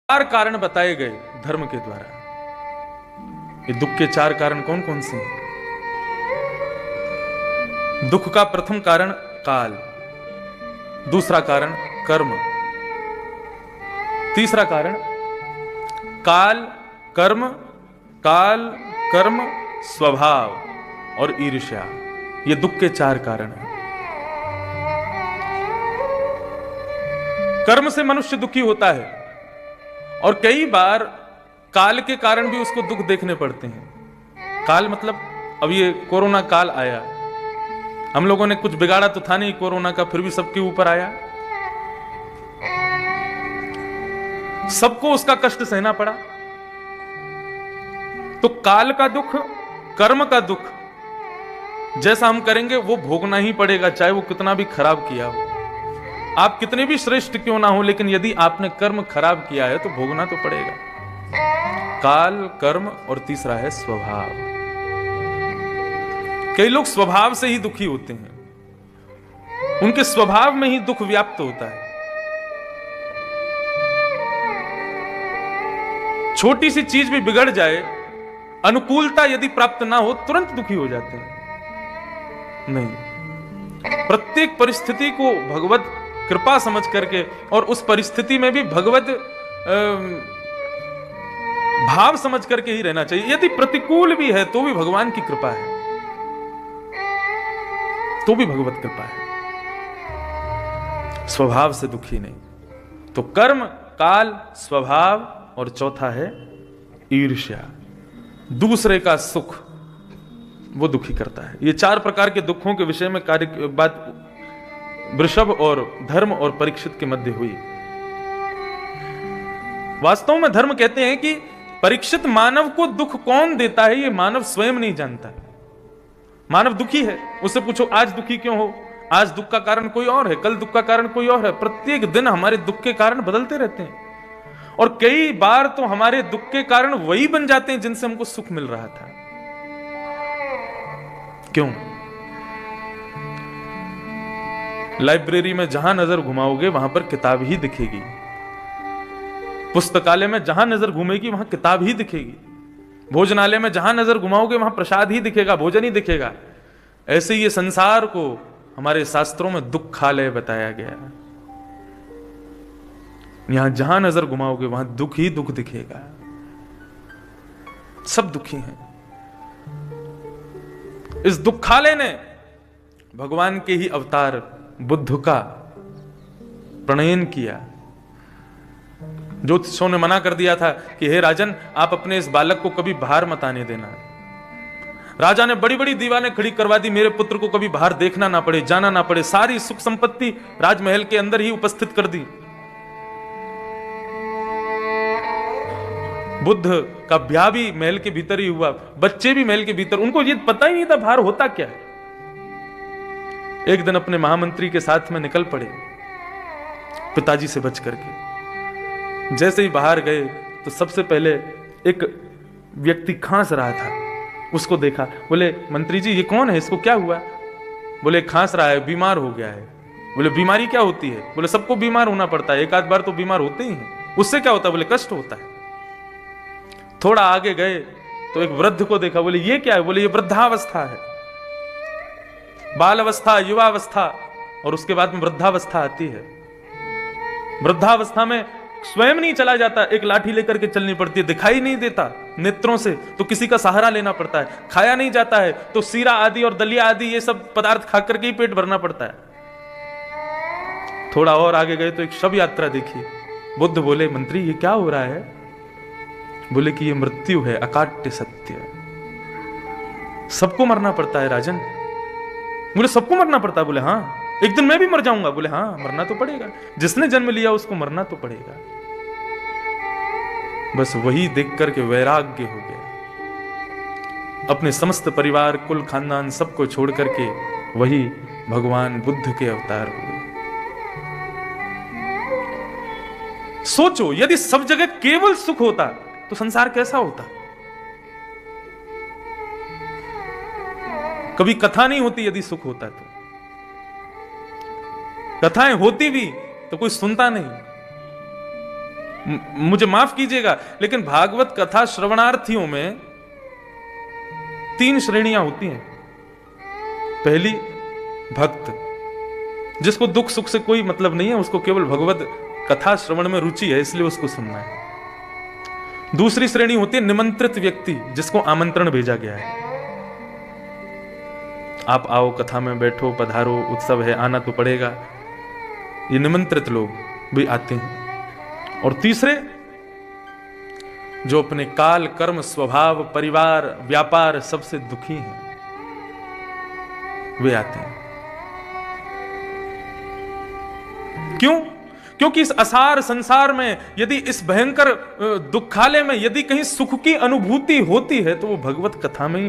चार कारण बताए गए धर्म के द्वारा। ये दुख के चार कारण कौन कौन से हैं? दुख का प्रथम कारण काल, दूसरा कारण कर्म, तीसरा कारण काल कर्म स्वभाव और ईर्ष्या। ये दुख के चार कारण हैं। कर्म से मनुष्य दुखी होता है और कई बार काल के कारण भी उसको दुख देखने पड़ते हैं। काल मतलब अब ये कोरोना काल आया, हम लोगों ने कुछ बिगाड़ा तो था नहीं कोरोना का, फिर भी सबके ऊपर आया, सबको उसका कष्ट सहना पड़ा। तो काल का दुख, कर्म का दुख जैसा हम करेंगे वो भोगना ही पड़ेगा, चाहे वो कितना भी खराब किया हो। आप कितने भी श्रेष्ठ क्यों ना हो, लेकिन यदि आपने कर्म खराब किया है तो भोगना तो पड़ेगा। काल, कर्म और तीसरा है स्वभाव। कई लोग स्वभाव से ही दुखी होते हैं, उनके स्वभाव में ही दुख व्याप्त होता है। छोटी सी चीज भी बिगड़ जाए, अनुकूलता यदि प्राप्त ना हो, तुरंत दुखी हो जाते हैं। नहीं, प्रत्येक परिस्थिति को भगवत कृपा समझ करके और उस परिस्थिति में भी भगवत भाव समझ करके ही रहना चाहिए। यदि प्रतिकूल भी है तो भी भगवान की कृपा है, तो भी भगवत कृपा है, स्वभाव से दुखी नहीं। तो कर्म, काल, स्वभाव और चौथा है ईर्ष्या, दूसरे का सुख वो दुखी करता है। ये चार प्रकार के दुखों के विषय में बात वृषभ और धर्म और परीक्षित के मध्य हुई। वास्तव में धर्म कहते हैं कि परीक्षित, मानव को दुख कौन देता है ये मानव स्वयं नहीं जानता। मानव दुखी है, उससे पूछो आज दुखी क्यों हो, आज दुख का कारण कोई और है, कल दुख का कारण कोई और है। प्रत्येक दिन हमारे दुख के कारण बदलते रहते हैं और कई बार तो हमारे दुख के कारण वही बन जाते हैं जिनसे हमको सुख मिल रहा था। क्यों? लाइब्रेरी में जहां नजर घुमाओगे वहां पर किताब ही दिखेगी, पुस्तकालय में जहां नजर घूमेगी वहां किताब ही दिखेगी, भोजनालय में जहां नजर घुमाओगे वहां प्रसाद ही दिखेगा, भोजन ही दिखेगा। ऐसे ही ये संसार को हमारे शास्त्रों में दुखालय बताया गया। यहां जहां नजर घुमाओगे वहां दुख ही दुख दिखेगा, सब दुखी हैं। इस दुखालय ने भगवान के ही अवतार बुद्ध का प्रणयन किया। ज्योतिषों ने मना कर दिया था कि हे राजन, आप अपने इस बालक को कभी बाहर मत आने देना। राजा ने बड़ी बड़ी दीवारें खड़ी करवा दी, मेरे पुत्र को कभी बाहर देखना ना पड़े, जाना ना पड़े, सारी सुख संपत्ति राजमहल के अंदर ही उपस्थित कर दी। बुद्ध का ब्याह भी महल के भीतर ही हुआ, बच्चे भी महल के भीतर, उनको ये पता ही नहीं था बाहर होता क्या है। एक दिन अपने महामंत्री के साथ में निकल पड़े पिताजी से बच करके। जैसे ही बाहर गए तो सबसे पहले एक व्यक्ति खांस रहा था, उसको देखा। बोले मंत्री जी ये कौन है, इसको क्या हुआ? बोले खांस रहा है, बीमार हो गया है। बोले बीमारी क्या होती है? बोले सबको बीमार होना पड़ता है, एक आध बार तो बीमार होते ही हैं। उससे क्या होता है? बोले कष्ट होता है। थोड़ा आगे गए तो एक वृद्ध को देखा। बोले ये क्या है? बोले ये वृद्धावस्था है, बाल अवस्था, युवावस्था और उसके बाद में वृद्धावस्था आती है। वृद्धावस्था में स्वयं नहीं चला जाता, एक लाठी लेकर के चलनी पड़ती है, दिखाई नहीं देता नेत्रों से तो किसी का सहारा लेना पड़ता है, खाया नहीं जाता है तो सीरा आदि और दलिया आदि ये सब पदार्थ खा करके ही पेट भरना पड़ता है। थोड़ा और आगे गए तो एक शव यात्रा देखी। बुद्ध बोले मंत्री ये क्या हो रहा है? बोले कि ये मृत्यु है, अकाट्य सत्य, सबको मरना पड़ता है राजन। बोले सबको मरना पड़ता है? बोले हाँ, एक दिन मैं भी मर जाऊंगा। बोले हाँ, मरना तो पड़ेगा, जिसने जन्म लिया उसको मरना तो पड़ेगा। बस वही देख करके वैराग्य हो गया, अपने समस्त परिवार, कुल, खानदान सबको छोड़ करके वही भगवान बुद्ध के अवतार हुए। सोचो यदि सब जगह केवल सुख होता तो संसार कैसा होता? कभी कथा नहीं होती यदि सुख होता तो, कथाएं होती भी तो कोई सुनता नहीं। मुझे माफ कीजिएगा, लेकिन भागवत कथा श्रवणार्थियों में 3 श्रेणियां होती हैं। पहली, भक्त, जिसको दुख सुख से कोई मतलब नहीं है, उसको केवल भगवत कथा श्रवण में रुचि है, इसलिए उसको सुनना है। दूसरी श्रेणी होती है निमंत्रित व्यक्ति, जिसको आमंत्रण भेजा गया है, आप आओ, कथा में बैठो, पधारो, उत्सव है, आना तो पड़ेगा। ये निमंत्रित लोग भी आते हैं। और तीसरे, जो अपने काल, कर्म, स्वभाव, परिवार, व्यापार सबसे दुखी हैं, वे आते हैं। क्यों? क्योंकि इस असार संसार में, यदि इस भयंकर दुखालय में यदि कहीं सुख की अनुभूति होती है तो वो भगवत कथा में ही